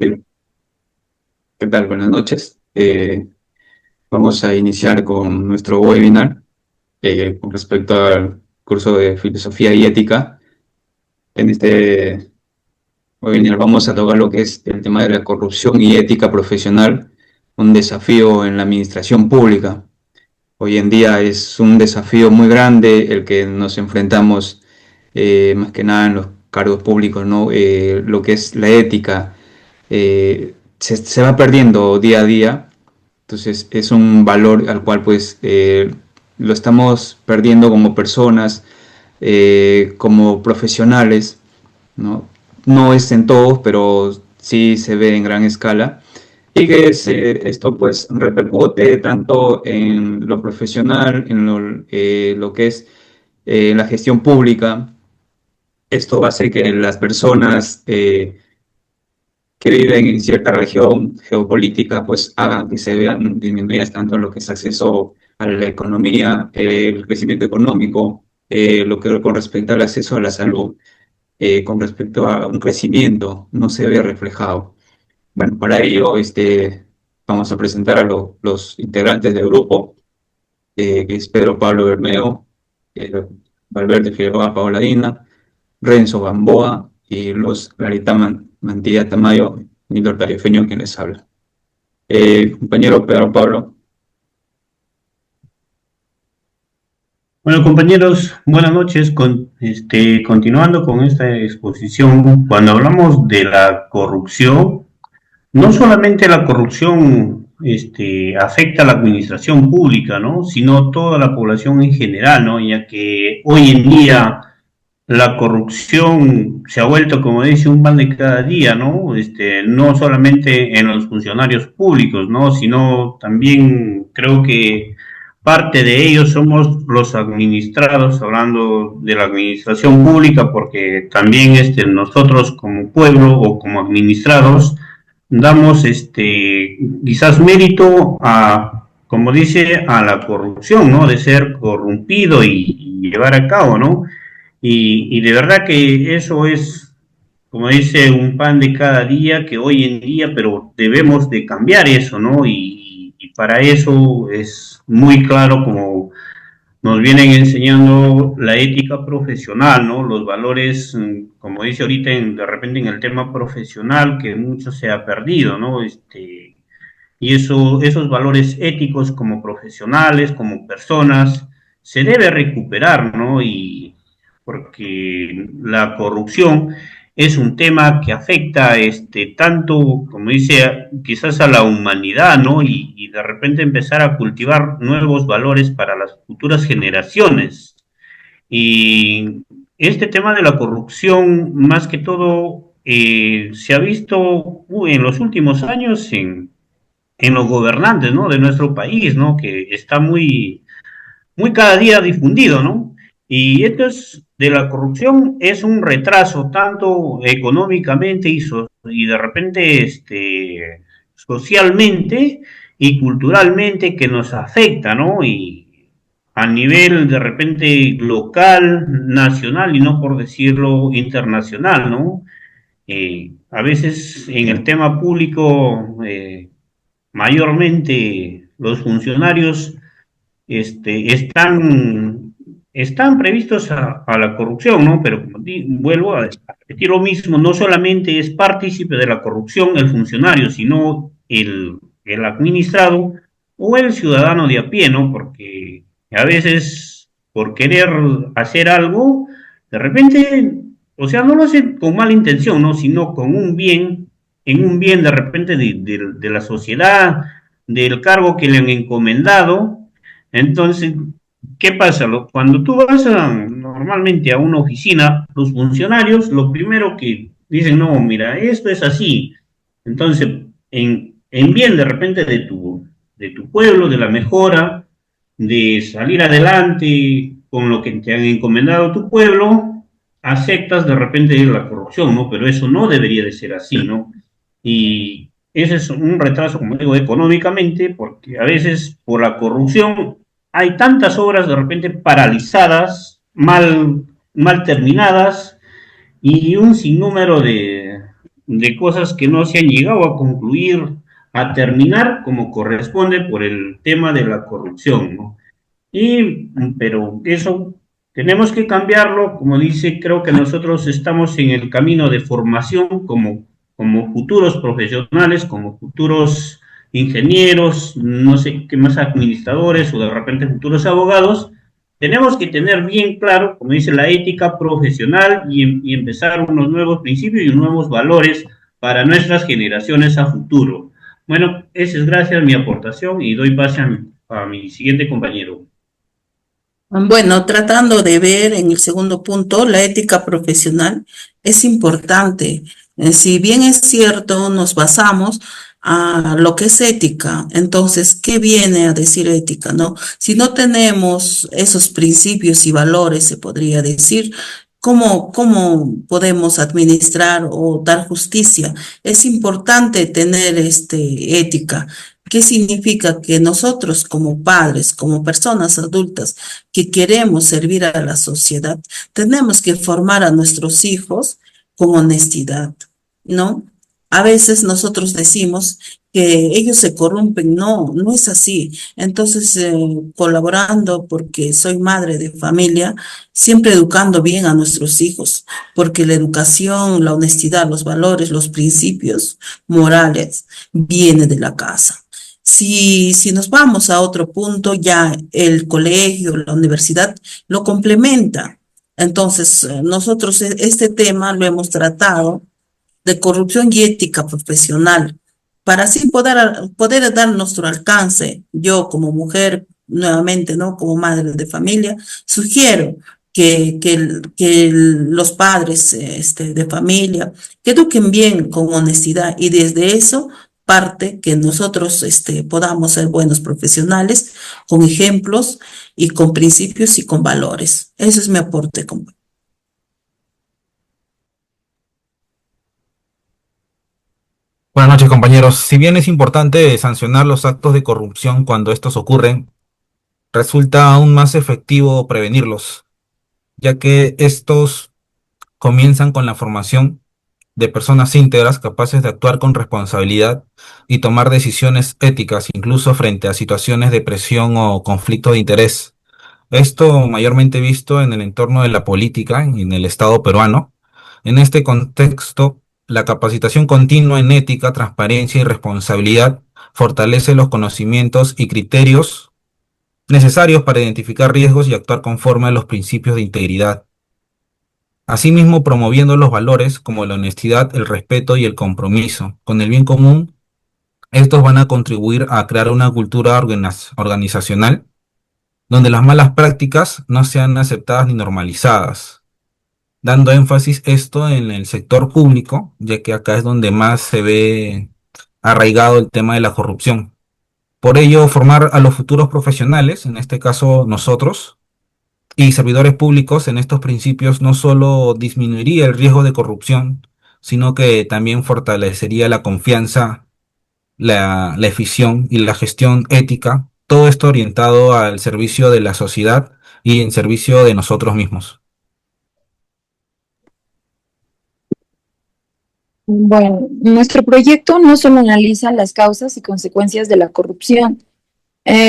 Bien, ¿qué tal? Buenas noches. Vamos a iniciar con nuestro webinar con respecto al curso de Filosofía y Ética. En este webinar vamos a tocar lo que es el tema de la corrupción y ética profesional, un desafío en la administración pública. Hoy en día es un desafío muy grande el que nos enfrentamos más que nada en los cargos públicos, ¿no? Lo que es la ética se va perdiendo día a día. Entonces es un valor al cual pues lo estamos perdiendo como personas, como profesionales, ¿no? No es en todos, pero sí se ve en gran escala. Y que esto pues repercute tanto en lo profesional, en lo que es la gestión pública. Esto va a hacer que las personas que viven en cierta región geopolítica, pues hagan que se vean disminuidas tanto en lo que es acceso a la economía, el crecimiento económico, lo que con respecto al acceso a la salud, con respecto a un crecimiento, no se ve reflejado. Bueno, para ello vamos a presentar a los integrantes del grupo, que es Pedro Pablo Bermeo, eh, Valverde Figueroa Pauladina, Renzo Gamboa y los Clarita Mantilla Tamayo, Nilor Tarifeño, quien les habla. Compañero Pedro Pablo. Bueno, compañeros, buenas noches. Continuando con esta exposición, cuando hablamos de la corrupción, no solamente la corrupción afecta a la administración pública, ¿no? Sino toda la población en general, ¿no? Ya que hoy en día la corrupción se ha vuelto, como dice, un pan de cada día, ¿no? No solamente en los funcionarios públicos, ¿no? Sino también creo que parte de ellos somos los administrados, hablando de la administración pública, porque también nosotros como pueblo o como administrados damos quizás mérito a, como dice, a la corrupción, ¿no? De ser corrompido y llevar a cabo, ¿no? Y de verdad que eso es, como dice, un pan de cada día que hoy en día, pero debemos de cambiar eso, ¿no? Y para eso es muy claro como nos vienen enseñando la ética profesional, ¿no? Los valores, como dice ahorita, de repente en el tema profesional, que mucho se ha perdido, ¿no? Y esos valores éticos como profesionales, como personas, se debe recuperar, ¿no? Y porque la corrupción es un tema que afecta tanto, como dice, quizás a la humanidad, ¿no? Y de repente empezar a cultivar nuevos valores para las futuras generaciones. Y este tema de la corrupción, más que todo, se ha visto en los últimos años en los gobernantes, ¿no? De nuestro país, ¿no? Que está muy cada día difundido, ¿no? Y esto es de la corrupción es un retraso tanto económicamente y de repente socialmente y culturalmente que nos afecta, ¿no? Y a nivel de repente local, nacional y no por decirlo internacional, ¿no? A veces en el tema público, mayormente los funcionarios están previstos a la corrupción, ¿no? Pero como vuelvo a repetir lo mismo, no solamente es partícipe de la corrupción el funcionario, sino el administrado o el ciudadano de a pie, ¿no? Porque a veces por querer hacer algo, de repente, o sea, no lo hacen con mala intención, ¿no? Sino con un bien, en un bien de repente de la sociedad, del cargo que le han encomendado. Entonces, ¿qué pasa? Cuando tú vas normalmente a una oficina, los funcionarios, lo primero que dicen, no, mira, esto es así. Entonces, en bien de repente de tu pueblo, de la mejora, de salir adelante con lo que te han encomendado tu pueblo, aceptas de repente la corrupción, ¿no? Pero eso no debería de ser así, ¿no? Y ese es un retraso, como digo, económicamente, porque a veces por la corrupción hay tantas obras de repente paralizadas, mal terminadas, y un sinnúmero de cosas que no se han llegado a concluir, a terminar como corresponde por el tema de la corrupción, ¿no? Pero eso tenemos que cambiarlo, como dice, creo que nosotros estamos en el camino de formación como futuros profesionales, como futuros ingenieros, no sé qué más administradores o de repente futuros abogados. Tenemos que tener bien claro, como dice, la ética profesional y empezar unos nuevos principios y nuevos valores para nuestras generaciones a futuro. Bueno, esa es gracias a mi aportación y doy pase a mi siguiente compañero. Bueno, tratando de ver en el segundo punto, la ética profesional es importante. Si bien es cierto, nos basamos a lo que es ética. Entonces, ¿qué viene a decir ética, no? Si no tenemos esos principios y valores, se podría decir, ¿cómo podemos administrar o dar justicia? Es importante tener ética. ¿Qué significa? Que nosotros como padres, como personas adultas, que queremos servir a la sociedad, tenemos que formar a nuestros hijos con honestidad, ¿no? A veces nosotros decimos que ellos se corrompen, no, no es así. Entonces, colaborando porque soy madre de familia, siempre educando bien a nuestros hijos, porque la educación, la honestidad, los valores, los principios morales viene de la casa. Si nos vamos a otro punto, ya el colegio, la universidad lo complementa. Entonces, nosotros este tema lo hemos tratado de corrupción y ética profesional para así poder dar nuestro alcance. Yo como mujer, nuevamente, ¿no? Como madre de familia, sugiero que los padres de familia que eduquen bien con honestidad y desde eso parte que nosotros podamos ser buenos profesionales con ejemplos y con principios y con valores. Ese es mi aporte, compañero. Buenas noches, compañeros. Si bien es importante sancionar los actos de corrupción cuando estos ocurren, resulta aún más efectivo prevenirlos, ya que estos comienzan con la formación de personas íntegras capaces de actuar con responsabilidad y tomar decisiones éticas, incluso frente a situaciones de presión o conflicto de interés. Esto mayormente visto en el entorno de la política y en el Estado peruano. En este contexto, la capacitación continua en ética, transparencia y responsabilidad fortalece los conocimientos y criterios necesarios para identificar riesgos y actuar conforme a los principios de integridad. Asimismo, promoviendo los valores como la honestidad, el respeto y el compromiso con el bien común, estos van a contribuir a crear una cultura organizacional donde las malas prácticas no sean aceptadas ni normalizadas, dando énfasis esto en el sector público, ya que acá es donde más se ve arraigado el tema de la corrupción. Por ello, formar a los futuros profesionales, en este caso nosotros, y servidores públicos en estos principios no solo disminuiría el riesgo de corrupción, sino que también fortalecería la confianza, la eficiencia y la gestión ética, todo esto orientado al servicio de la sociedad y en servicio de nosotros mismos. Bueno, nuestro proyecto no solo analiza las causas y consecuencias de la corrupción,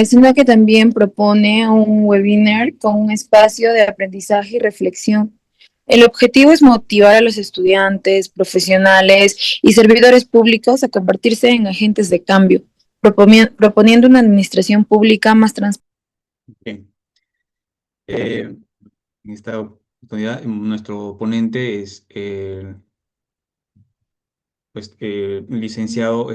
sino que también propone un webinar con un espacio de aprendizaje y reflexión. El objetivo es motivar a los estudiantes, profesionales y servidores públicos a convertirse en agentes de cambio, proponiendo una administración pública más transparente. Bien. En esta oportunidad, nuestro ponente es licenciado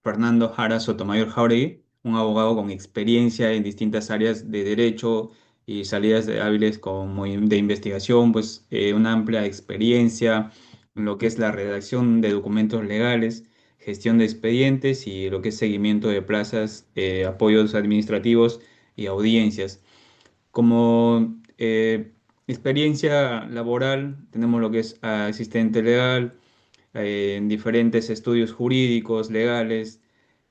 Fernando Jara Sotomayor Jauregui, un abogado con experiencia en distintas áreas de derecho y salidas de hábiles como de investigación, pues una amplia experiencia en lo que es la redacción de documentos legales, gestión de expedientes y lo que es seguimiento de plazas, apoyos administrativos y audiencias. Como experiencia laboral, tenemos lo que es asistente legal, en diferentes estudios jurídicos, legales,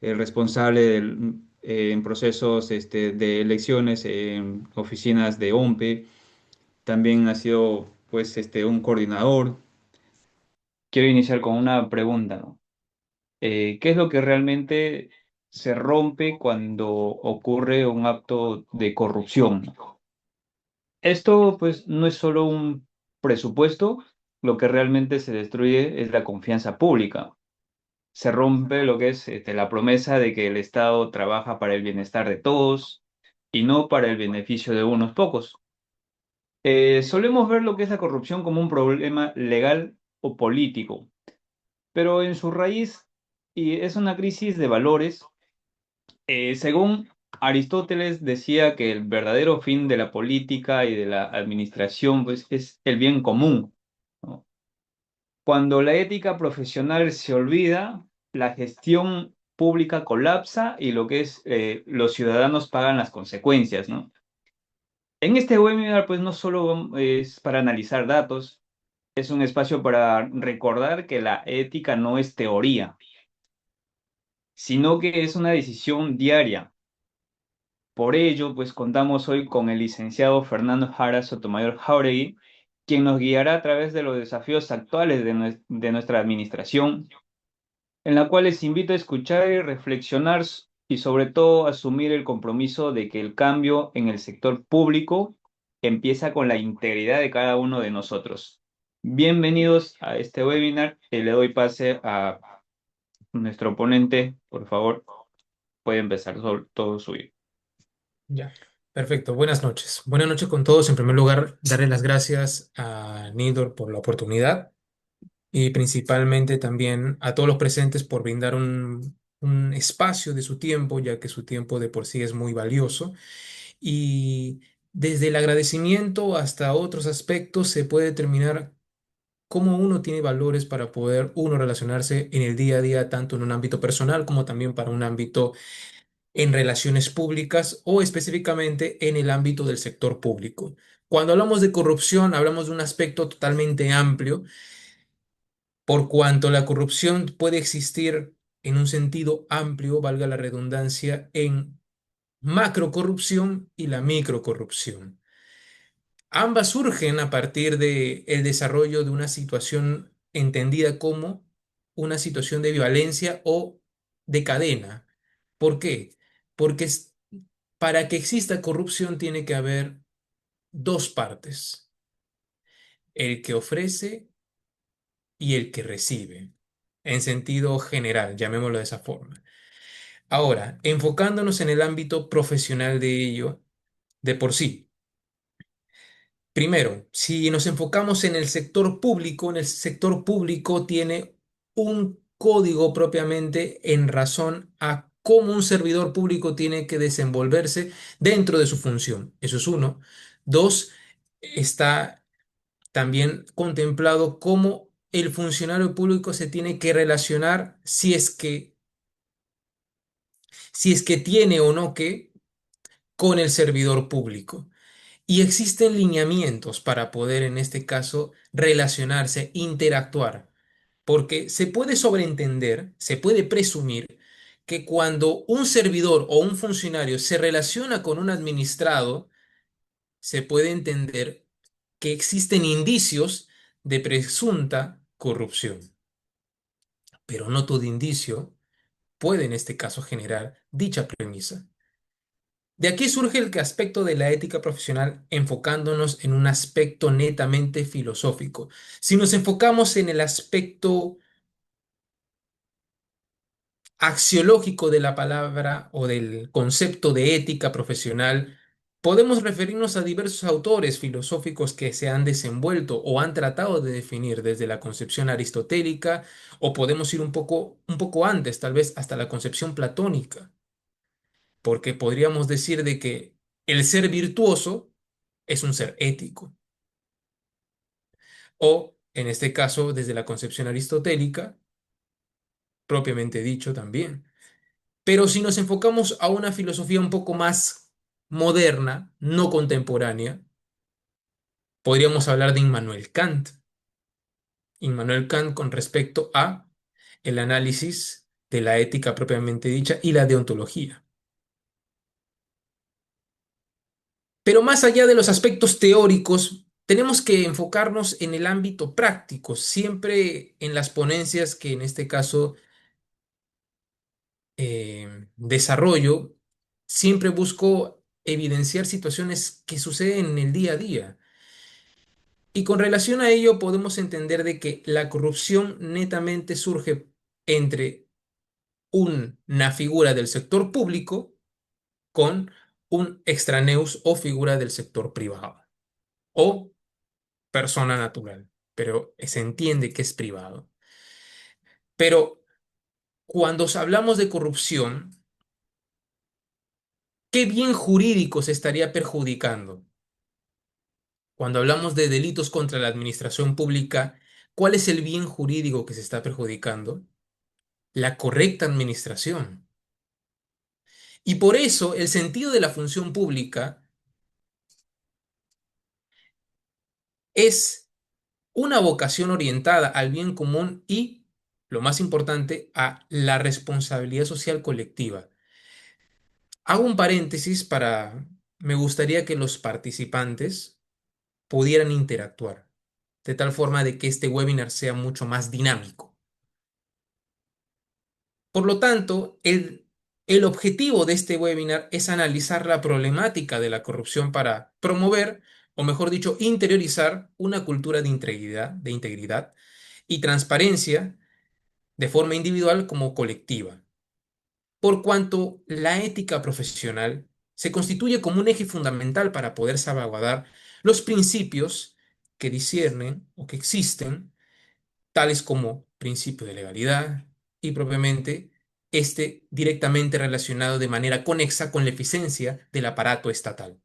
responsable en procesos de elecciones en oficinas de OMPE. También ha sido pues, un coordinador quiero iniciar con una pregunta, ¿no? ¿Qué es lo que realmente se rompe cuando ocurre un acto de corrupción? Esto, pues, no es solo un presupuesto, lo que realmente se destruye es la confianza pública. Se rompe lo que es la promesa de que el Estado trabaja para el bienestar de todos y no para el beneficio de unos pocos. Solemos ver lo que es la corrupción como un problema legal o político, pero en su raíz y es una crisis de valores. Según Aristóteles decía que el verdadero fin de la política y de la administración, pues, es el bien común, ¿no? Cuando la ética profesional se olvida, la gestión pública colapsa y lo que es los ciudadanos pagan las consecuencias, ¿no? En este webinar, pues, no solo es para analizar datos, es un espacio para recordar que la ética no es teoría, sino que es una decisión diaria. Por ello, pues contamos hoy con el licenciado Fernando Jara Sotomayor Jáuregui, quien nos guiará a través de los desafíos actuales de nuestra administración, en la cual les invito a escuchar y reflexionar y sobre todo asumir el compromiso de que el cambio en el sector público empieza con la integridad de cada uno de nosotros. Bienvenidos a este webinar. Le doy pase a nuestro ponente. Por favor, puede empezar todo suyo. Ya, perfecto. Buenas noches. Buenas noches con todos. En primer lugar, darle las gracias a Nidor por la oportunidad y principalmente también a todos los presentes por brindar un espacio de su tiempo, ya que su tiempo de por sí es muy valioso. Y desde el agradecimiento hasta otros aspectos se puede determinar cómo uno tiene valores para poder uno relacionarse en el día a día, tanto en un ámbito personal como también para un ámbito en relaciones públicas o específicamente en el ámbito del sector público. Cuando hablamos de corrupción, hablamos de un aspecto totalmente amplio, por cuanto la corrupción puede existir en un sentido amplio, valga la redundancia, en macrocorrupción y la microcorrupción. Ambas surgen a partir de el desarrollo de una situación entendida como una situación de violencia o de cadena. ¿Por qué? Porque para que exista corrupción tiene que haber dos partes, el que ofrece y el que recibe, en sentido general, llamémoslo de esa forma. Ahora, enfocándonos en el ámbito profesional de ello, de por sí. Primero, si nos enfocamos en el sector público tiene un código propiamente en razón a cómo un servidor público tiene que desenvolverse dentro de su función. Eso es uno. Dos, está también contemplado cómo el funcionario público se tiene que relacionar si es que tiene o no que con el servidor público. Y existen lineamientos para poder, en este caso, relacionarse, interactuar, porque se puede sobreentender, se puede presumir que cuando un servidor o un funcionario se relaciona con un administrado, se puede entender que existen indicios de presunta corrupción, pero no todo indicio puede en este caso generar dicha premisa. De aquí surge el aspecto de la ética profesional enfocándonos en un aspecto netamente filosófico. Si nos enfocamos en el aspecto axiológico de la palabra o del concepto de ética profesional, podemos referirnos a diversos autores filosóficos que se han desenvuelto o han tratado de definir desde la concepción aristotélica o podemos ir un poco antes, tal vez hasta la concepción platónica, porque podríamos decir de que el ser virtuoso es un ser ético. O, en este caso, desde la concepción aristotélica, propiamente dicho también. Pero si nos enfocamos a una filosofía un poco más moderna, no contemporánea, podríamos hablar de Immanuel Kant. Immanuel Kant con respecto a el análisis de la ética propiamente dicha y la deontología. Pero más allá de los aspectos teóricos, tenemos que enfocarnos en el ámbito práctico, siempre en las ponencias que en este caso desarrollo, siempre busco evidenciar situaciones que suceden en el día a día. Y con relación a ello podemos entender de que la corrupción netamente surge entre una figura del sector público con un extraneus o figura del sector privado o persona natural, pero se entiende que es privado. Pero cuando hablamos de corrupción, ¿qué bien jurídico se estaría perjudicando? Cuando hablamos de delitos contra la administración pública, ¿cuál es el bien jurídico que se está perjudicando? La correcta administración. Y por eso el sentido de la función pública es una vocación orientada al bien común y, lo más importante, a la responsabilidad social colectiva. Hago un paréntesis me gustaría que los participantes pudieran interactuar, de tal forma de que este webinar sea mucho más dinámico. Por lo tanto, el objetivo de este webinar es analizar la problemática de la corrupción para promover, o mejor dicho, interiorizar una cultura de integridad y transparencia de forma individual como colectiva, por cuanto la ética profesional se constituye como un eje fundamental para poder salvaguardar los principios que disciernen o que existen, tales como principio de legalidad y propiamente este directamente relacionado de manera conexa con la eficiencia del aparato estatal.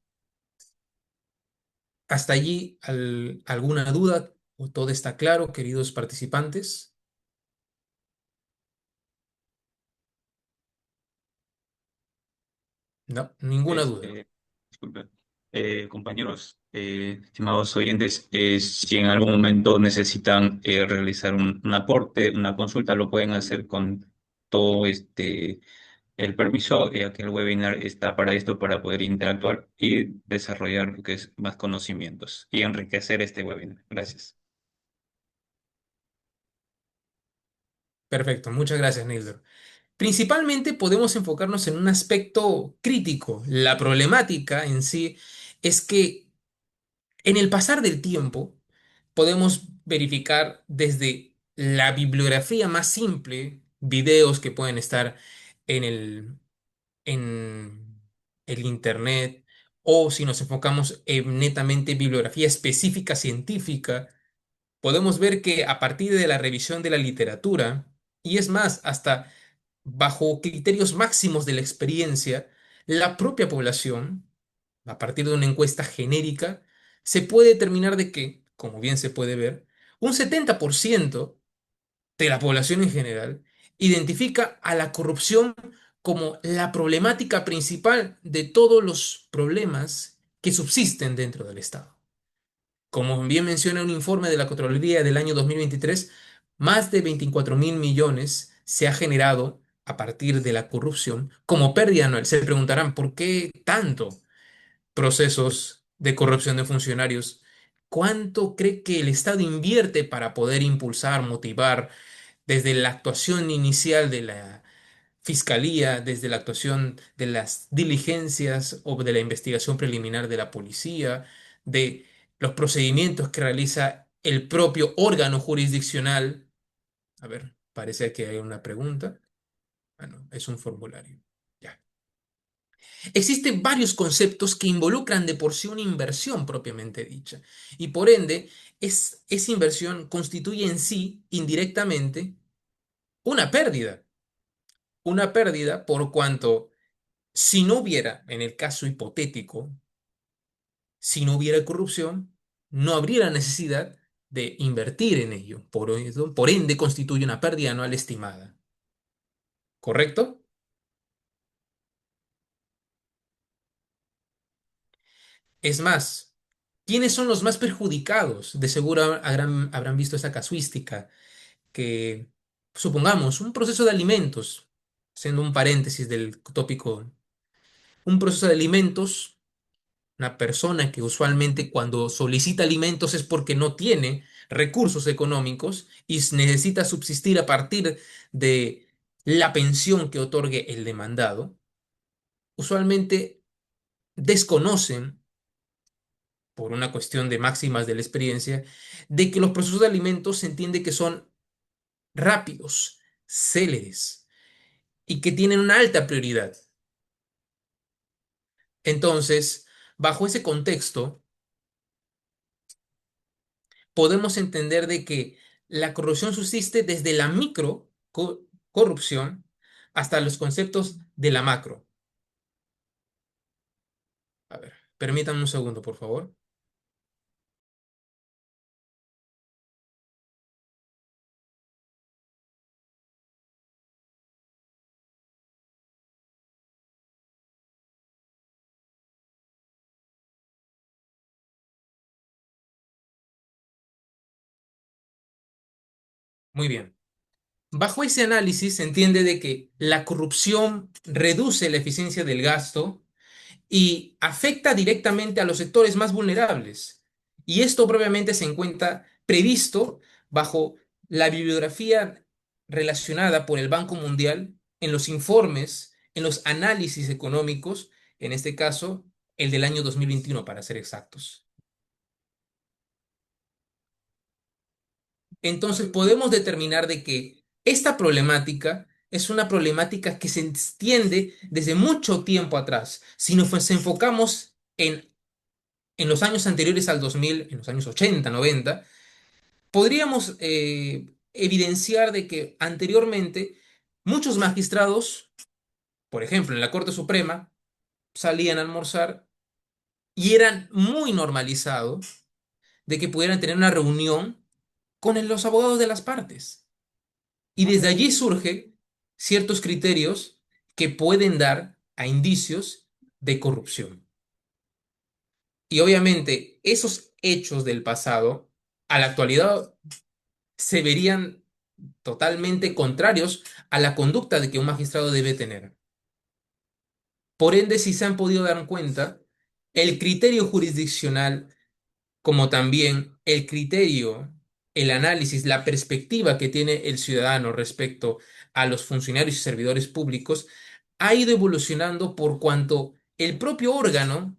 ¿Hasta allí alguna duda o todo está claro, queridos participantes? No, ninguna duda. Disculpe. Compañeros, estimados oyentes, si en algún momento necesitan realizar un aporte, una consulta, lo pueden hacer con todo el permiso, ya que el webinar está para esto, para poder interactuar y desarrollar lo que es más conocimientos y enriquecer este webinar. Gracias. Perfecto, muchas gracias, Nildo. Principalmente podemos enfocarnos en un aspecto crítico. La problemática en sí es que en el pasar del tiempo podemos verificar desde la bibliografía más simple, videos que pueden estar en en el internet, o si nos enfocamos en netamente bibliografía específica científica, podemos ver que a partir de la revisión de la literatura, y es más, hasta bajo criterios máximos de la experiencia, la propia población, a partir de una encuesta genérica, se puede determinar de que, como bien se puede ver, un 70% de la población en general identifica a la corrupción como la problemática principal de todos los problemas que subsisten dentro del Estado. Como bien menciona un informe de la Contraloría del año 2023, más de 24.000 millones se ha generado a partir de la corrupción como pérdida anual. Se preguntarán, ¿por qué tanto procesos de corrupción de funcionarios? ¿Cuánto cree que el Estado invierte para poder impulsar, motivar desde la actuación inicial de la fiscalía, desde la actuación de las diligencias o de la investigación preliminar de la policía, de los procedimientos que realiza el propio órgano jurisdiccional? A ver, parece que hay una pregunta. Bueno, es un formulario. Ya. Existen varios conceptos que involucran de por sí una inversión propiamente dicha, y por ende, esa inversión constituye en sí, indirectamente, una pérdida. Una pérdida por cuanto, si no hubiera, en el caso hipotético, si no hubiera corrupción, no habría la necesidad de invertir en ello. Por ende, constituye una pérdida anual estimada. ¿Correcto? Es más, ¿quiénes son los más perjudicados? De seguro habrán visto esa casuística que, supongamos, un proceso de alimentos, siendo un paréntesis del tópico, un proceso de alimentos una persona que usualmente cuando solicita alimentos es porque no tiene recursos económicos y necesita subsistir a partir de la pensión que otorgue el demandado, usualmente desconocen, por una cuestión de máximas de la experiencia, de que los procesos de alimentos se entiende que son rápidos, céleres y que tienen una alta prioridad. Entonces, bajo ese contexto, podemos entender de que la corrupción subsiste desde la micro corrupción hasta los conceptos de la macro. A ver, permítanme un segundo, por favor. Muy bien. Bajo ese análisis se entiende de que la corrupción reduce la eficiencia del gasto y afecta directamente a los sectores más vulnerables. Y esto propiamente se encuentra previsto bajo la bibliografía relacionada por el Banco Mundial en los informes, en los análisis económicos, en este caso, el del año 2021, para ser exactos. Entonces podemos determinar de que esta problemática es una problemática que se extiende desde mucho tiempo atrás. Si nos enfocamos en los años anteriores al 2000, en los años 80, 90, podríamos evidenciar de que anteriormente muchos magistrados, por ejemplo, en la Corte Suprema, salían a almorzar y eran muy normalizados de que pudieran tener una reunión con los abogados de las partes. Y desde allí surgen ciertos criterios que pueden dar a indicios de corrupción. Y obviamente esos hechos del pasado a la actualidad se verían totalmente contrarios a la conducta de que un magistrado debe tener. Por ende, si se han podido dar cuenta, el criterio jurisdiccional, como también el criterio, el análisis, la perspectiva que tiene el ciudadano respecto a los funcionarios y servidores públicos, ha ido evolucionando por cuanto el propio órgano,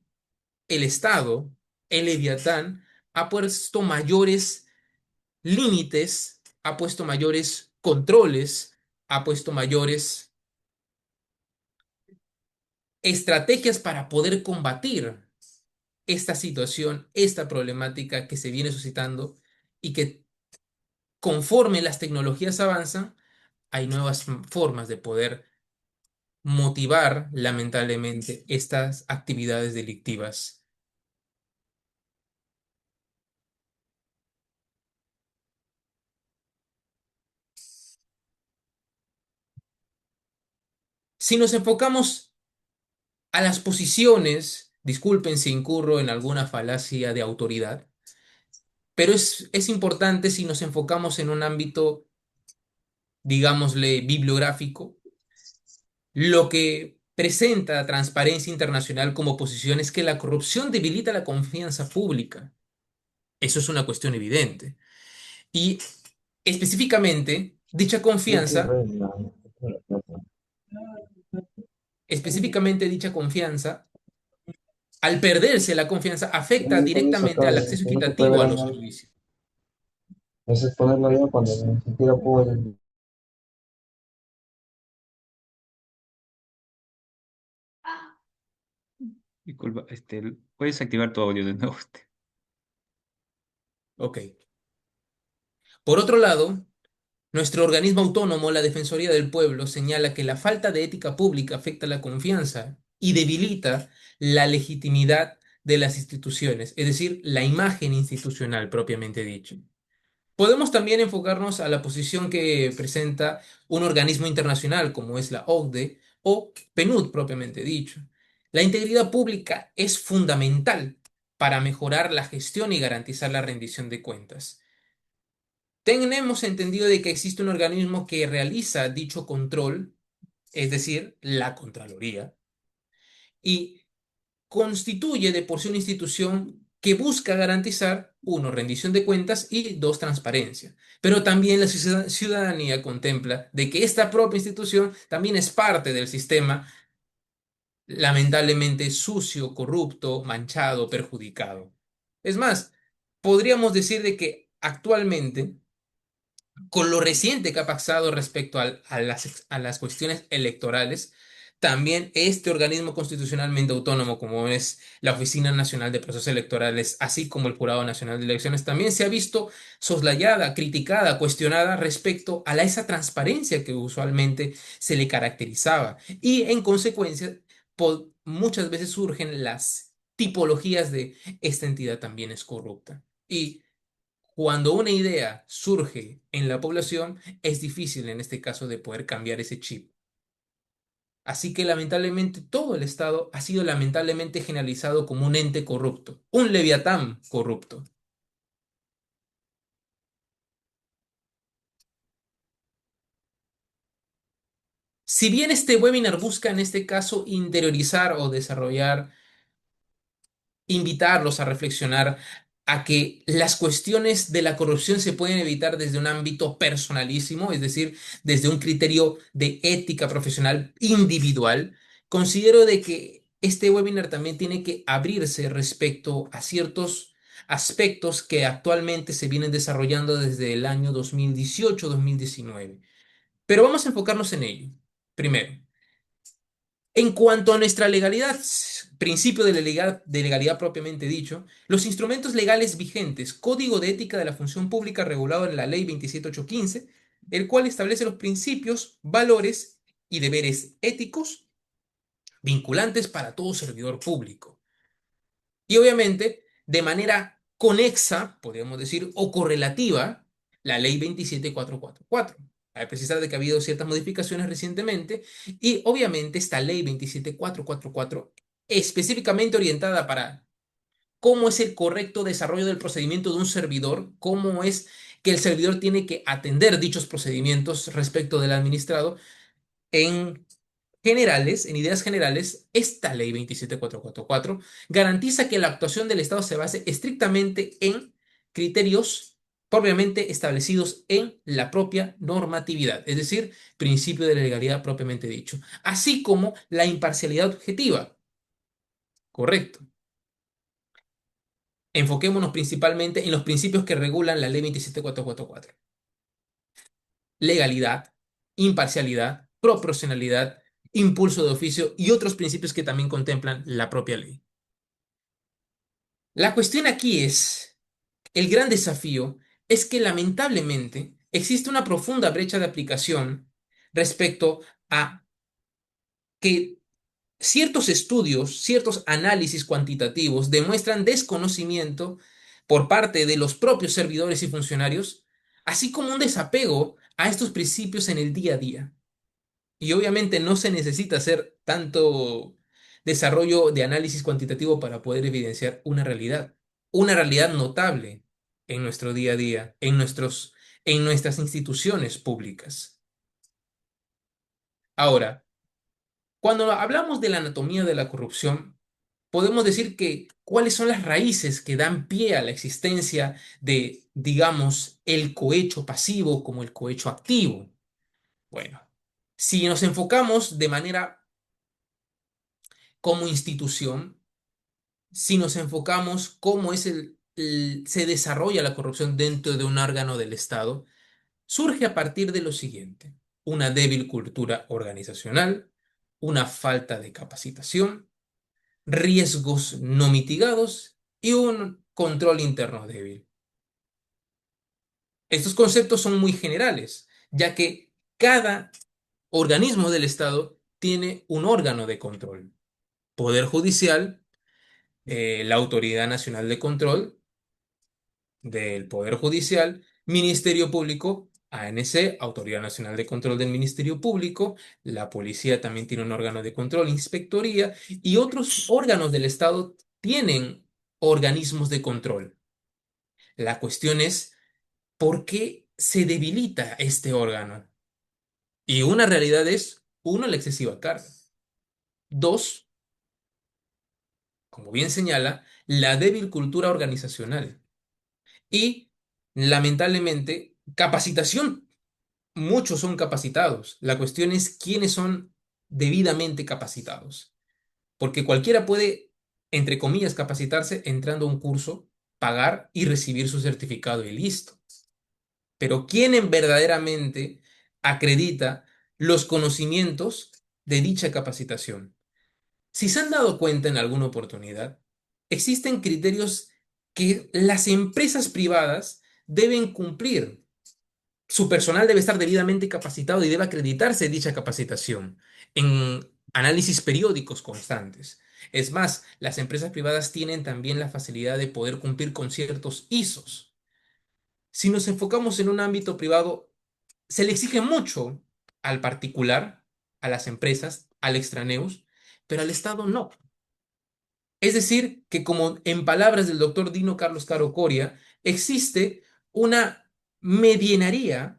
el Estado, el Leviatán, ha puesto mayores límites, ha puesto mayores controles, ha puesto mayores estrategias para poder combatir esta situación, esta problemática que se viene suscitando y que conforme las tecnologías avanzan, hay nuevas formas de poder motivar, lamentablemente, estas actividades delictivas. Si nos enfocamos a las posiciones, disculpen si incurro en alguna falacia de autoridad, pero es importante si nos enfocamos en un ámbito, digámosle, bibliográfico, lo que presenta Transparencia Internacional como posición es que la corrupción debilita la confianza pública. Eso es una cuestión evidente. Y específicamente, dicha confianza, al perderse la confianza, afecta directamente al acceso equitativo a los servicios. Entonces ponerlo ya cuando ni siquiera puedo. Disculpa, puedes activar tu audio de nuevo. Ok. Por otro lado, nuestro organismo autónomo, la Defensoría del Pueblo, señala que la falta de ética pública afecta la confianza y debilita la legitimidad de las instituciones, es decir, la imagen institucional propiamente dicho. Podemos también enfocarnos a la posición que presenta un organismo internacional como es la OCDE o PNUD propiamente dicho. La integridad pública es fundamental para mejorar la gestión y garantizar la rendición de cuentas. Tenemos entendido de que existe un organismo que realiza dicho control, es decir, la Contraloría, y constituye de por sí una institución que busca garantizar, uno, rendición de cuentas y dos, transparencia. Pero también la ciudadanía contempla de que esta propia institución también es parte del sistema lamentablemente sucio, corrupto, manchado, perjudicado. Es más, podríamos decir de que actualmente, con lo reciente que ha pasado respecto a las cuestiones electorales, también este organismo constitucionalmente autónomo, como es la Oficina Nacional de Procesos Electorales, así como el Jurado Nacional de Elecciones, también se ha visto soslayada, criticada, cuestionada respecto a esa transparencia que usualmente se le caracterizaba. Y en consecuencia, muchas veces surgen las tipologías de esta entidad también es corrupta. Y cuando una idea surge en la población, es difícil en este caso de poder cambiar ese chip. Así que lamentablemente todo el Estado ha sido lamentablemente generalizado como un ente corrupto, un leviatán corrupto. Si bien este webinar busca en este caso interiorizar o desarrollar, invitarlos a reflexionar a que las cuestiones de la corrupción se pueden evitar desde un ámbito personalísimo, es decir, desde un criterio de ética profesional individual. Considero de que este webinar también tiene que abrirse respecto a ciertos aspectos que actualmente se vienen desarrollando desde el año 2018-2019. Pero vamos a enfocarnos en ello. Primero, en cuanto a nuestra legalidad, principio de legalidad propiamente dicho, los instrumentos legales vigentes, Código de Ética de la Función Pública regulado en la Ley 27815, el cual establece los principios, valores y deberes éticos vinculantes para todo servidor público. Y obviamente, de manera conexa, podríamos decir, o correlativa, la Ley 27444. Hay que precisar de que ha habido ciertas modificaciones recientemente y obviamente esta Ley 27444 específicamente orientada para cómo es el correcto desarrollo del procedimiento de un servidor, cómo es que el servidor tiene que atender dichos procedimientos respecto del administrado en generales, en ideas generales, esta ley 27444 garantiza que la actuación del Estado se base estrictamente en criterios propiamente establecidos en la propia normatividad, es decir, principio de la legalidad propiamente dicho, así como la imparcialidad objetiva. Correcto. Enfoquémonos principalmente en los principios que regulan la ley 27444. Legalidad, imparcialidad, proporcionalidad, impulso de oficio y otros principios que también contemplan la propia ley. La cuestión aquí es, el gran desafío es que lamentablemente existe una profunda brecha de aplicación respecto a que ciertos estudios, ciertos análisis cuantitativos demuestran desconocimiento por parte de los propios servidores y funcionarios, así como un desapego a estos principios en el día a día. Y obviamente no se necesita hacer tanto desarrollo de análisis cuantitativo para poder evidenciar una realidad notable en nuestro día a día, en nuestras instituciones públicas. Ahora, cuando hablamos de la anatomía de la corrupción, podemos decir que cuáles son las raíces que dan pie a la existencia de, digamos, el cohecho pasivo como el cohecho activo. Bueno, si nos enfocamos de manera como institución, si nos enfocamos cómo es se desarrolla la corrupción dentro de un órgano del Estado, surge a partir de lo siguiente: una débil cultura organizacional, una falta de capacitación, riesgos no mitigados y un control interno débil. Estos conceptos son muy generales, ya que cada organismo del Estado tiene un órgano de control. Poder judicial, la Autoridad Nacional de Control del Poder Judicial, Ministerio Público, ANC, Autoridad Nacional de Control del Ministerio Público, la policía también tiene un órgano de control, inspectoría, y otros órganos del Estado tienen organismos de control. La cuestión es, ¿por qué se debilita este órgano? Y una realidad es, uno, la excesiva carga. Dos, como bien señala, la débil cultura organizacional. Y, lamentablemente, capacitación. Muchos son capacitados. La cuestión es quiénes son debidamente capacitados. Porque cualquiera puede, entre comillas, capacitarse entrando a un curso, pagar y recibir su certificado y listo. Pero ¿quién verdaderamente acredita los conocimientos de dicha capacitación? Si se han dado cuenta en alguna oportunidad, existen criterios que las empresas privadas deben cumplir. Su personal debe estar debidamente capacitado y debe acreditarse dicha capacitación en análisis periódicos constantes. Es más, las empresas privadas tienen también la facilidad de poder cumplir con ciertos ISOs. Si nos enfocamos en un ámbito privado, se le exige mucho al particular, a las empresas, al extraneus, pero al Estado no. Es decir, que como en palabras del doctor Dino Carlos Caro Coria, existe una medienaría,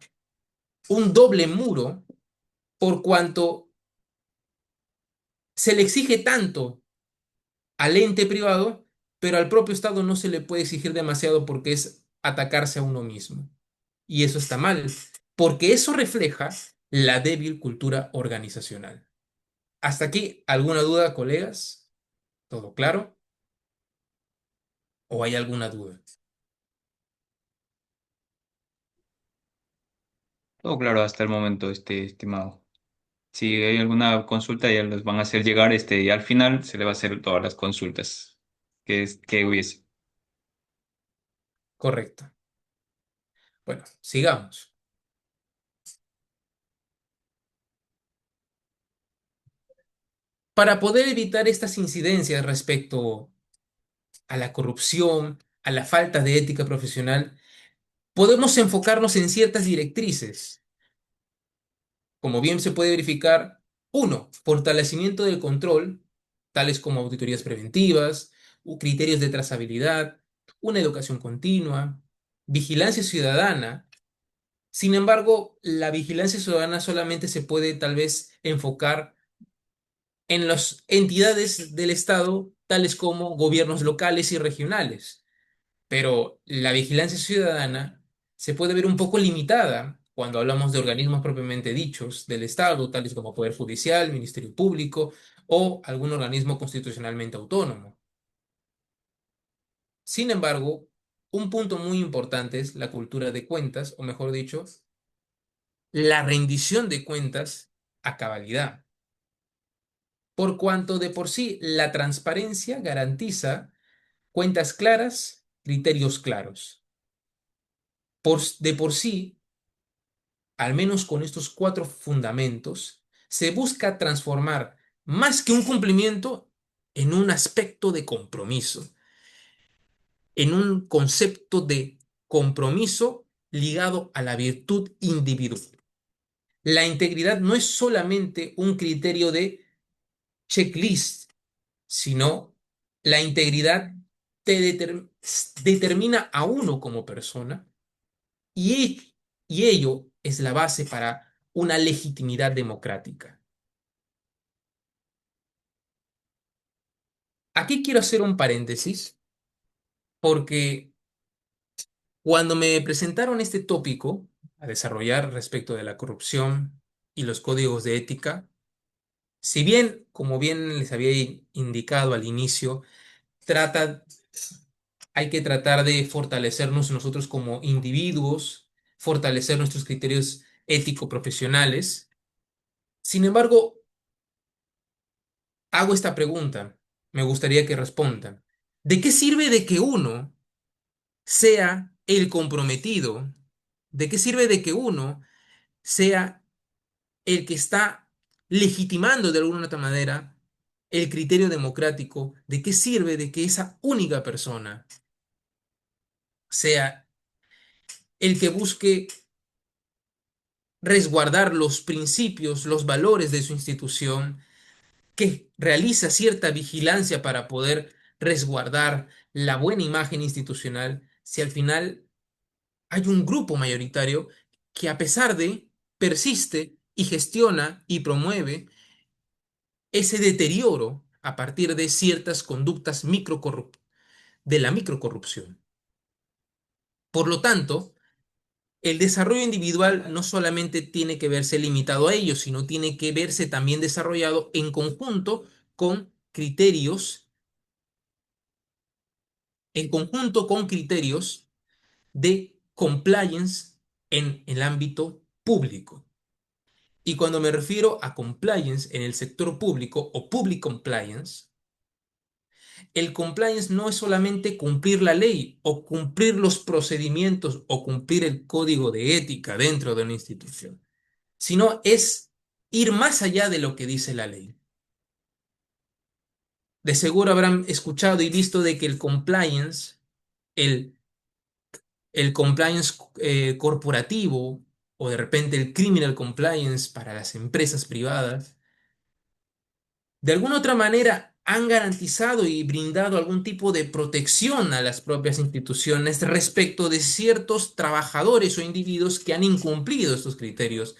un doble muro, por cuanto se le exige tanto al ente privado, pero al propio Estado no se le puede exigir demasiado porque es atacarse a uno mismo. Y eso está mal, porque eso refleja la débil cultura organizacional. ¿Hasta aquí alguna duda, colegas? ¿Todo claro? ¿O hay alguna duda? Todo claro hasta el momento, estimado. Si hay alguna consulta, ya les van a hacer llegar, y al final se le va a hacer todas las consultas que hubiese. Correcto. Bueno, sigamos. Para poder evitar estas incidencias respecto a la corrupción, a la falta de ética profesional, podemos enfocarnos en ciertas directrices. Como bien se puede verificar, uno, fortalecimiento del control, tales como auditorías preventivas, criterios de trazabilidad, una educación continua, vigilancia ciudadana. Sin embargo, la vigilancia ciudadana solamente se puede tal vez enfocar en las entidades del Estado, tales como gobiernos locales y regionales. Pero la vigilancia ciudadana se puede ver un poco limitada cuando hablamos de organismos propiamente dichos del Estado, tales como Poder Judicial, Ministerio Público o algún organismo constitucionalmente autónomo. Sin embargo, un punto muy importante es la cultura de cuentas, o mejor dicho, la rendición de cuentas a cabalidad, por cuanto de por sí la transparencia garantiza cuentas claras, criterios claros. De por sí, al menos con estos cuatro fundamentos, se busca transformar más que un cumplimiento en un aspecto de compromiso, en un concepto de compromiso ligado a la virtud individual. La integridad no es solamente un criterio de checklist, sino la integridad te determina a uno como persona y, y ello es la base para una legitimidad democrática. Aquí quiero hacer un paréntesis porque cuando me presentaron este tópico a desarrollar respecto de la corrupción y los códigos de ética, si bien, como bien les había indicado al inicio, trata, hay que tratar de fortalecernos nosotros como individuos, fortalecer nuestros criterios ético-profesionales. Sin embargo, hago esta pregunta, me gustaría que respondan. ¿De qué sirve de que uno sea el comprometido? ¿De qué sirve de que uno sea el que está legitimando de alguna otra manera el criterio democrático? ¿De qué sirve de que esa única persona sea el que busque resguardar los principios, los valores de su institución, que realiza cierta vigilancia para poder resguardar la buena imagen institucional, si al final hay un grupo mayoritario que a pesar de persiste y gestiona y promueve ese deterioro a partir de ciertas conductas de la microcorrupción. Por lo tanto, el desarrollo individual no solamente tiene que verse limitado a ello, sino tiene que verse también desarrollado en conjunto con criterios, de compliance en el ámbito público. Y cuando me refiero a compliance en el sector público o public compliance, el compliance no es solamente cumplir la ley o cumplir los procedimientos o cumplir el código de ética dentro de una institución, sino es ir más allá de lo que dice la ley. De seguro habrán escuchado y visto de que el, el compliance corporativo o de repente el criminal compliance para las empresas privadas, de alguna otra manera han garantizado y brindado algún tipo de protección a las propias instituciones respecto de ciertos trabajadores o individuos que han incumplido estos criterios,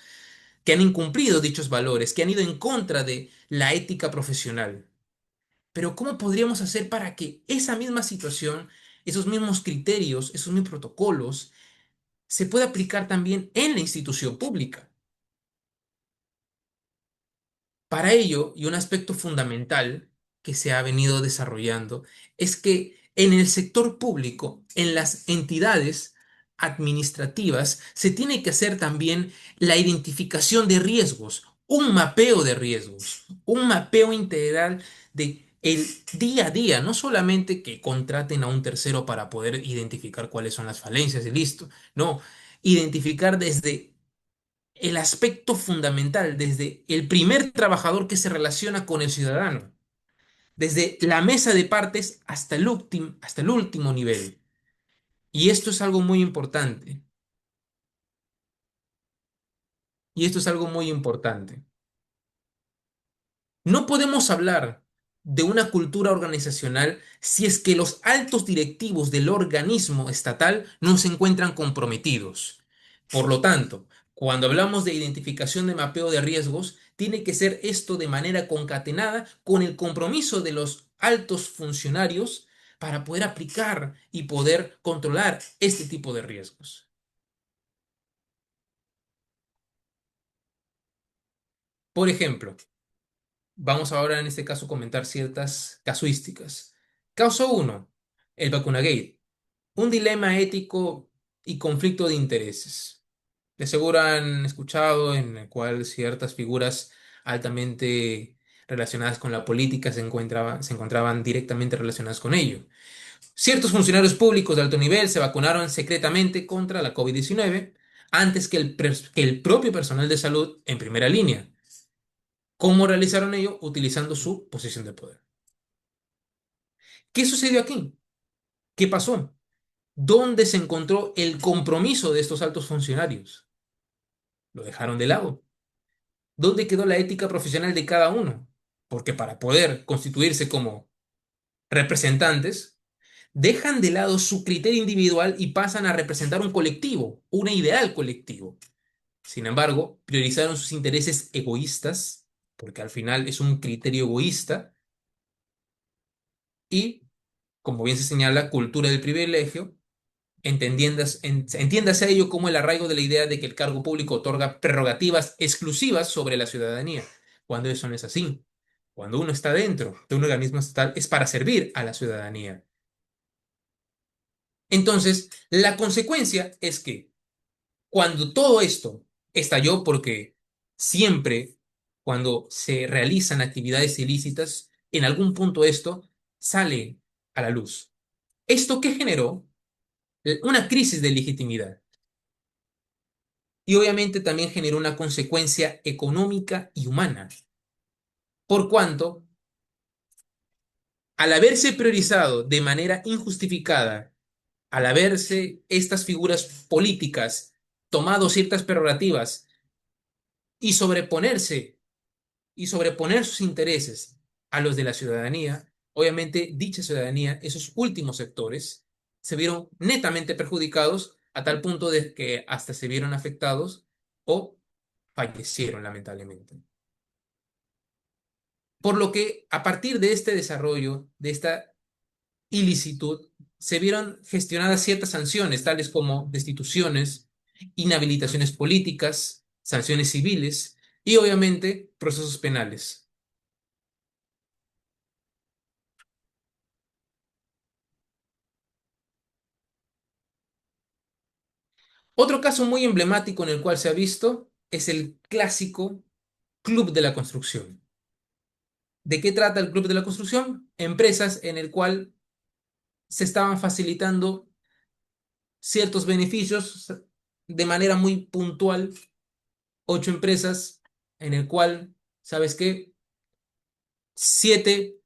que han incumplido dichos valores, que han ido en contra de la ética profesional. Pero ¿cómo podríamos hacer para que esa misma situación, esos mismos criterios, esos mismos protocolos, se pueda aplicar también en la institución pública? Para ello, y un aspecto fundamental que se ha venido desarrollando, es que en el sector público, en las entidades administrativas, se tiene que hacer también la identificación de riesgos, un mapeo de riesgos, un mapeo integral de el día a día, no solamente que contraten a un tercero para poder identificar cuáles son las falencias y listo, no, identificar desde el aspecto fundamental, desde el primer trabajador que se relaciona con el ciudadano, desde la mesa de partes hasta el último nivel. Y esto es algo muy importante. Y esto es algo muy importante. No podemos hablar de una cultura organizacional si es que los altos directivos del organismo estatal no se encuentran comprometidos. Por lo tanto, cuando hablamos de identificación de mapeo de riesgos, tiene que ser esto de manera concatenada con el compromiso de los altos funcionarios para poder aplicar y poder controlar este tipo de riesgos. Por ejemplo, vamos ahora en este caso a comentar ciertas casuísticas. Caso uno, el vacunagate, un dilema ético y conflicto de intereses. De seguro han escuchado en el cual ciertas figuras altamente relacionadas con la política se encontraban directamente relacionadas con ello. Ciertos funcionarios públicos de alto nivel se vacunaron secretamente contra la COVID-19 antes que el propio personal de salud en primera línea. ¿Cómo realizaron ello? Utilizando su posición de poder. ¿Qué sucedió aquí? ¿Qué pasó? ¿Dónde se encontró el compromiso de estos altos funcionarios? Lo dejaron de lado. ¿Dónde quedó la ética profesional de cada uno? Porque para poder constituirse como representantes, dejan de lado su criterio individual y pasan a representar un colectivo, un ideal colectivo. Sin embargo, priorizaron sus intereses egoístas, porque al final es un criterio egoísta, y, como bien se señala, cultura del privilegio, entiéndase a ello como el arraigo de la idea de que el cargo público otorga prerrogativas exclusivas sobre la ciudadanía, cuando eso no es así. Cuando uno está dentro de un organismo estatal es para servir a la ciudadanía. Entonces, la consecuencia es que cuando todo esto estalló, porque siempre cuando se realizan actividades ilícitas, en algún punto esto sale a la luz. ¿Esto qué generó? Una crisis de legitimidad. Y obviamente también generó una consecuencia económica y humana. Por cuanto, al haberse priorizado de manera injustificada, al haberse estas figuras políticas tomado ciertas prerrogativas y sobreponerse y sobreponer sus intereses a los de la ciudadanía, obviamente dicha ciudadanía, esos últimos sectores, se vieron netamente perjudicados a tal punto de que hasta se vieron afectados o fallecieron lamentablemente. Por lo que a partir de este desarrollo, de esta ilicitud, se vieron gestionadas ciertas sanciones, tales como destituciones, inhabilitaciones políticas, sanciones civiles y obviamente procesos penales. Otro caso muy emblemático en el cual se ha visto es el clásico Club de la Construcción. ¿De qué trata el Club de la Construcción? Empresas en el cual se estaban facilitando ciertos beneficios de manera muy puntual. 8 empresas en el cual, ¿sabes qué? 7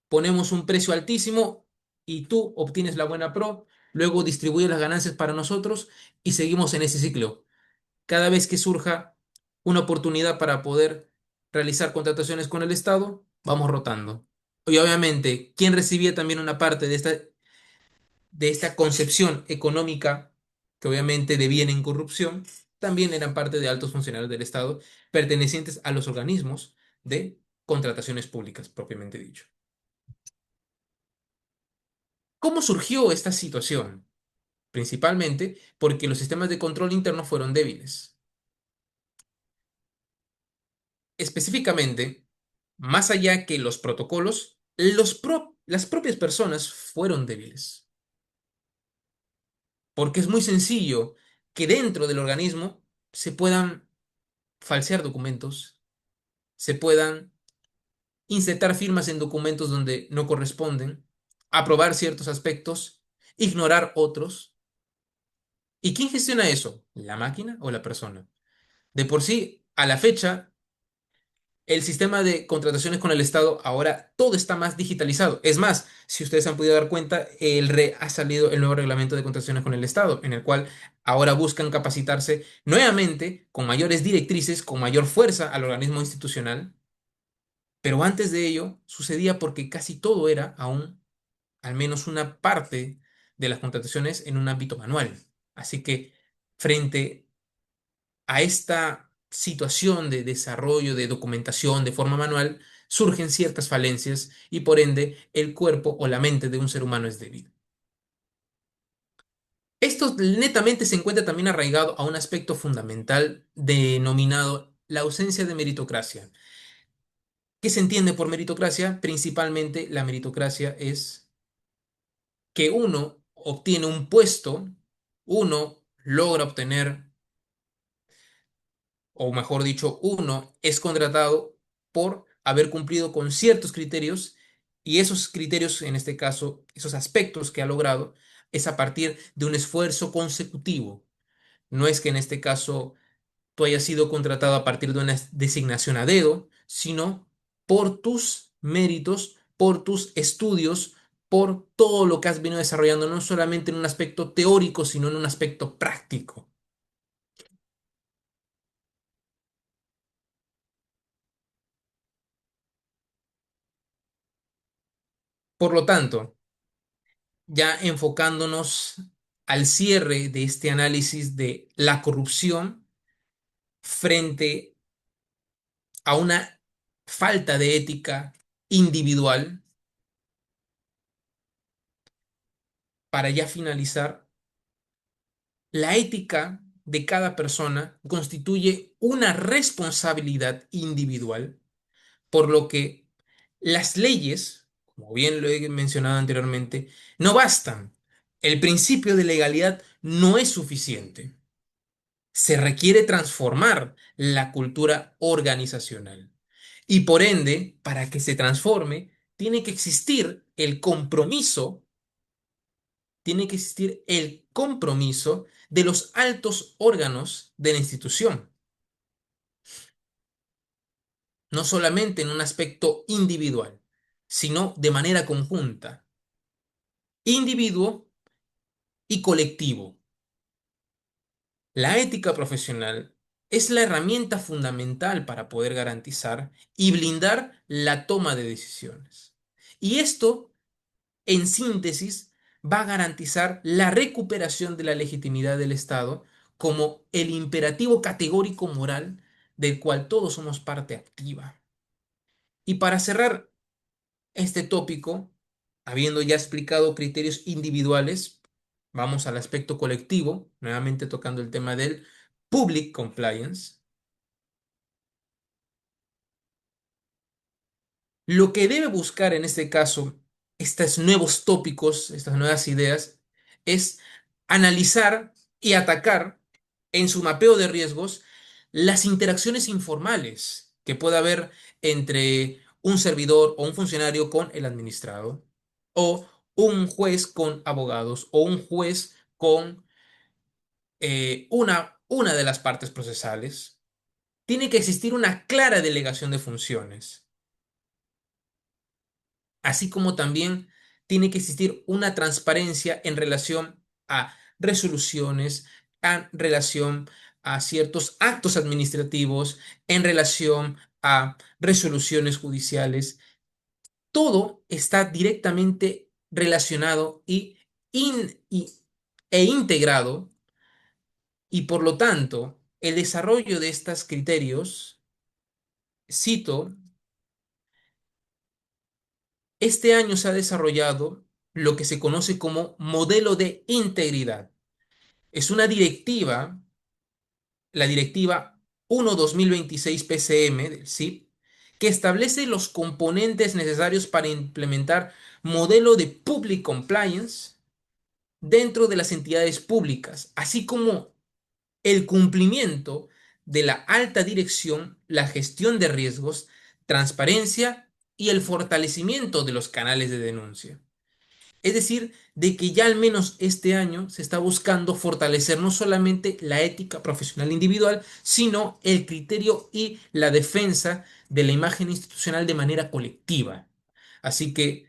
ponemos un precio altísimo y tú obtienes la buena pro, luego distribuyes las ganancias para nosotros y seguimos en ese ciclo. Cada vez que surja una oportunidad para poder realizar contrataciones con el Estado, vamos rotando. Y obviamente, quien recibía también una parte de esta concepción económica, que obviamente debían en corrupción, también eran parte de altos funcionarios del Estado pertenecientes a los organismos de contrataciones públicas, propiamente dicho. ¿Cómo surgió esta situación? Principalmente porque los sistemas de control interno fueron débiles. Específicamente, más allá que los protocolos, las propias personas fueron débiles. Porque es muy sencillo que dentro del organismo se puedan falsear documentos, se puedan insertar firmas en documentos donde no corresponden, aprobar ciertos aspectos, ignorar otros. ¿Y quién gestiona eso? ¿La máquina o la persona? De por sí, a la fecha, el sistema de contrataciones con el Estado ahora todo está más digitalizado. Es más, si ustedes han podido dar cuenta, ha salido el nuevo reglamento de contrataciones con el Estado, en el cual ahora buscan capacitarse nuevamente con mayores directrices, con mayor fuerza al organismo institucional. Pero antes de ello sucedía porque casi todo era aún, al menos una parte de las contrataciones en un ámbito manual. Así que frente a esta situación de desarrollo de documentación de forma manual, surgen ciertas falencias y por ende el cuerpo o la mente de un ser humano es débil. Esto netamente se encuentra también arraigado a un aspecto fundamental denominado la ausencia de meritocracia. ¿Qué se entiende por meritocracia? Principalmente la meritocracia es que uno obtiene un puesto, uno logra obtener, o mejor dicho, uno es contratado por haber cumplido con ciertos criterios y esos criterios, en este caso, esos aspectos que ha logrado, es a partir de un esfuerzo consecutivo. No es que en este caso tú hayas sido contratado a partir de una designación a dedo, sino por tus méritos, por tus estudios, por todo lo que has venido desarrollando, no solamente en un aspecto teórico, sino en un aspecto práctico. Por lo tanto, ya enfocándonos al cierre de este análisis de la corrupción frente a una falta de ética individual, para ya finalizar, la ética de cada persona constituye una responsabilidad individual, por lo que las leyes, como bien lo he mencionado anteriormente, no bastan. El principio de legalidad no es suficiente. Se requiere transformar la cultura organizacional. Y por ende, para que se transforme, tiene que existir el compromiso de los altos órganos de la institución, no solamente en un aspecto individual, sino de manera conjunta, individuo y colectivo. La ética profesional es la herramienta fundamental para poder garantizar y blindar la toma de decisiones. Y esto, en síntesis, va a garantizar la recuperación de la legitimidad del Estado como el imperativo categórico moral del cual todos somos parte activa. Y para cerrar este tópico, habiendo ya explicado criterios individuales, vamos al aspecto colectivo, nuevamente tocando el tema del public compliance. Lo que debe buscar en este caso estos nuevos tópicos, estas nuevas ideas, es analizar y atacar en su mapeo de riesgos las interacciones informales que pueda haber entre un servidor o un funcionario con el administrado, o un juez con abogados, o un juez con una de las partes procesales. Tiene que existir una clara delegación de funciones, así como también tiene que existir una transparencia en relación a resoluciones, en relación a ciertos actos administrativos, en relación a resoluciones judiciales. Todo está directamente relacionado e integrado, y por lo tanto, el desarrollo de estos criterios, cito, este año se ha desarrollado lo que se conoce como modelo de integridad. Es una directiva, la directiva 1/2026 PCM del CIP, que establece los componentes necesarios para implementar modelo de public compliance dentro de las entidades públicas, así como el cumplimiento de la alta dirección, la gestión de riesgos, transparencia y el fortalecimiento de los canales de denuncia. Es decir, de que ya al menos este año se está buscando fortalecer no solamente la ética profesional individual, sino el criterio y la defensa de la imagen institucional de manera colectiva. Así que